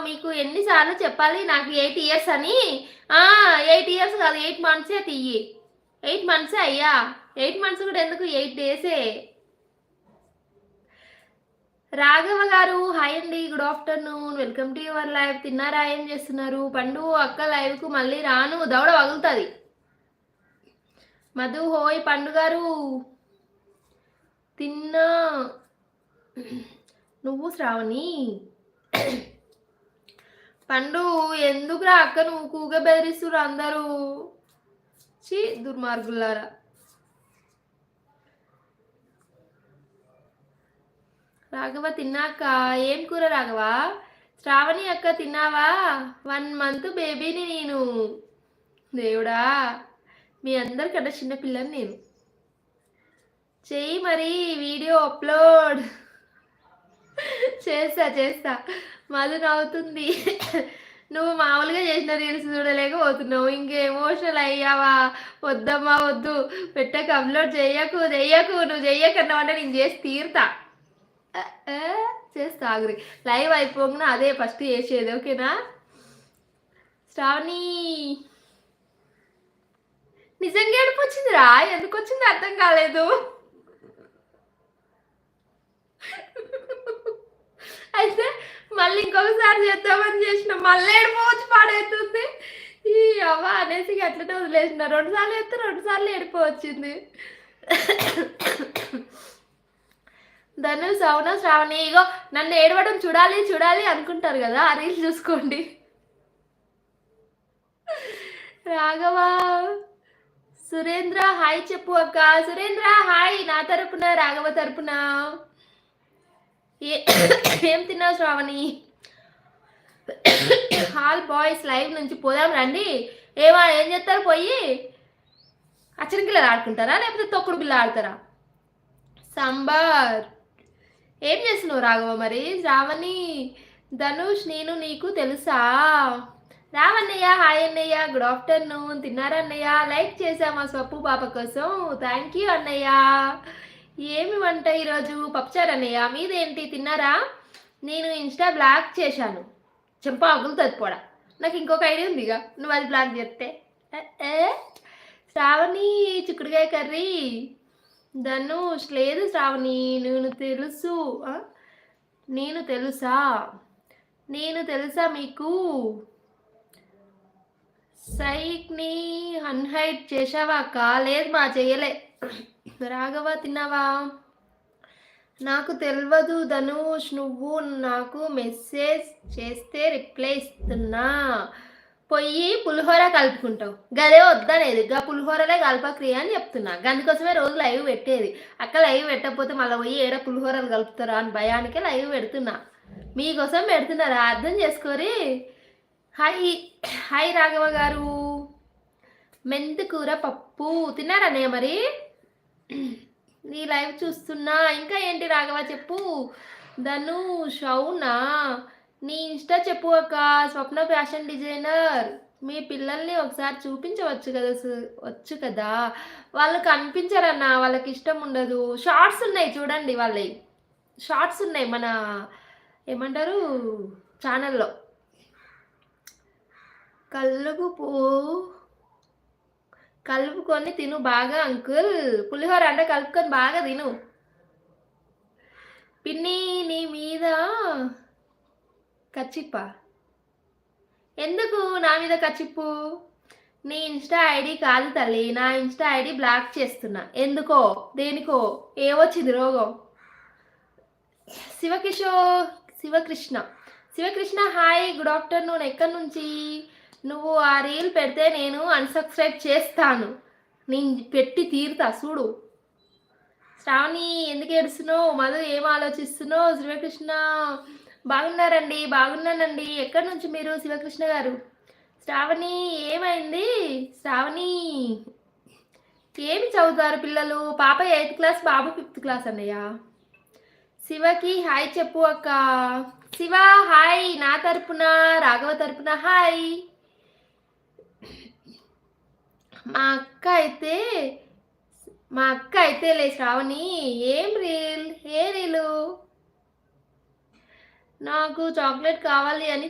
మీకు ఎన్నిసార్లు చెప్పాలి నాకు 8 ఇయర్స్ అని? 8 ఇయర్స్ కాదు, 8 మంత్సే తీయి. 8 మంత్సే అయ్యా. 8 మంత్స్ కూడా ఎందుకు, 8 డేసే. రాఘవ గారు హాయ్ అండి, good afternoon, welcome to your live. తిన్నారా? ఏం చేస్తున్నారు? పండు అక్క లైవ్కు మళ్ళీ రాను, దవడ పగులుతుంది. మధు హోయ్. పండు గారు తిన్నా. నువ్వు శ్రావణి పండు ఎందుకురా అక్క నువ్వు కూగ బెదిరిస్తున్నారు అందరూ? చీ దుర్మార్గులారా. రాఘవ తిన్నాక ఏం కూర రాఘవ? శ్రావణి అక్క తిన్నావా? 1 మంత్ బేబీని నేను. దేవుడా, మీ అందరికన్నా చిన్నపిల్లని నేను. చెయ్యి మరి వీడియో అప్లోడ్. చేస్తా. మధు నవ్వుతుంది. నువ్వు మామూలుగా చేసిన రీల్స్ చూడలేకపోతున్నావు, ఇంకే ఎమోషనల్ అయ్యావా? వద్దమ్మా వద్దు, పెట్టక అప్లోడ్ చెయ్యకు. నువ్వు చెయ్యకన్నావంటే నేను చేసి తీరుతా. చేస్తా ఆగురి. లైవ్ అయిపోగానే అదే ఫస్ట్ చేసేది, ఓకేనా? శ్రావణి నిజంగా ఏడుపు వచ్చిందిరా, ఎందుకు వచ్చింది అర్థం కాలేదు. అయితే మళ్ళీ ఇంకొకసారి చేద్దామని చేసిన, మళ్ళీ ఏడిపోవచ్చు పాడవుతుంది. ఈ అవ్వ అనేసి అట్లనే వదిలేసిన. 2 సార్లు చేస్తే 2 సార్లు ఏడిపోవచ్చింది. ధను సౌన శ్రావణి ఇగో నన్ను ఏడవడం చూడాలి అనుకుంటారు కదా, ఆ రీల్స్ చూసుకోండి. రాఘవ సురేంద్ర హాయ్ చెప్పు అక్క. సురేంద్ర హాయ్ నా తరపున, రాఘవ తరపున. ఏం తిన్నావు శ్రావణి? హాల్ బాయ్స్ లైవ్ నుంచి పోదాం రండి. ఏం చేస్తారు? పోయి అచ్చని పిల్లలు ఆడుకుంటారా లేకపోతే తొక్కుడు పిల్ల ఆడతారా? సాంబార్. ఏం చేస్తున్నావు రాఘవ మరి? శ్రావణి ధనుష్ నేను నీకు తెలుసా? రావన్నయ్య హాయ్ అన్నయ్య, గుడ్ ఆఫ్టర్నూన్. తిన్నారా అన్నయ్య? లైక్ చేసామా స్వప్పు పాప కోసం? థ్యాంక్ యూ అన్నయ్య. ఏమి వంట ఈరోజు? పప్పుచారు అన్నయ్య. మీదేంటి? తిన్నారా? నేను ఇన్స్టా బ్లాక్ చేశాను. చెంప అగులుతుంది పోడా. నాకు ఇంకొక ఐడియా ఉందిగా, నువ్వు అది బ్లాక్ చేస్తే. శ్రావణి చిక్కుడుకాయ కర్రీ. ధనుష్ లేదు శ్రావణి, నేను తెలుసా మీకు? సైక్ని అన్హైడ్ చేసావా అక్క? లేదు మా చెయ్యలే. రాఘవ తిన్నావా? నాకు తెలియదు ధనుష్, నువ్వు నాకు మెసేజ్ చేస్తే రిప్లై ఇస్తున్నా. పొయ్యి పులిహోర కలుపుకుంటావు గదే వద్దనేది, గా పులిహోరలే కలపక్రియ అని చెప్తున్నా. అందుకోసమే రోజు లైవ్ పెట్టేది. అక్క లైవ్ పెట్టకపోతే మళ్ళీ పోయి ఏడ పులిహోరలు కలుపుతారా అని భయానికే లైవ్ పెడుతున్నా. మీకోసం పెడుతున్నారా, అర్థం చేసుకోరి. హాయ్ రాఘవ గారు. మెంతికూర పప్పు తిన్నారన్నయ్య మరి? నీ లైవ్ చూస్తున్నా. ఇంకా ఏంటి రాఘవ చెప్పు. ధనుష్ అవునా, నీ ఇన్స్టా చెప్పు అక్క. స్వప్న ఫ్యాషన్ డిజైనర్. మీ పిల్లల్ని ఒకసారి చూపించవచ్చు కదా. వాళ్ళు కనిపించరన్న, వాళ్ళకి ఇష్టం ఉండదు. షార్ట్స్ ఉన్నాయి చూడండి, వాళ్ళవి షార్ట్స్ ఉన్నాయి మన ఏమంటారు ఛానల్లో. కలుపుకొని తిను బాగా అంకుల్. పులిహోర అంటే కలుపుకొని బాగా తిను. పిన్ని నీ మీద కచ్చిప్ప ఎందుకు? నా మీద కచ్చిప్పు? నీ ఇన్స్టా ఐడి కాదు తల్లి, నా ఇన్స్టా ఐడి బ్లాక్ చేస్తున్నా. ఎందుకో దేనికో ఏమొచ్చింది రోగం. Sivakrishna hi good afternoon. ఎక్కడి నుంచి? నువ్వు ఆ రీల్ పెడితే నేను అన్సబ్స్క్రైబ్ చేస్తాను. నేను పెట్టి తీరుతా చూడు. శ్రావణి ఎందుకు ఏడుస్తున్నావు? మధు ఏం ఆలోచిస్తున్నావు? శివకృష్ణ బాగున్నారండి. బాగున్నానండి. ఎక్కడి నుంచి మీరు శివకృష్ణ గారు? శ్రావణి ఏమైంది? శ్రావణి ఏమి చదువుతారు పిల్లలు? పాప 8th క్లాస్, బాబు 5th క్లాస్ అన్నయ్య. శివకి హాయ్ చెప్పు అక్క. శివ హాయ్ నా తరపున, రాఘవ తరపున హాయ్. మా అక్క అయితే లే శ్రావణి. ఏం రీల్? ఏ రీలు? నాకు చాక్లెట్ కావాలి అని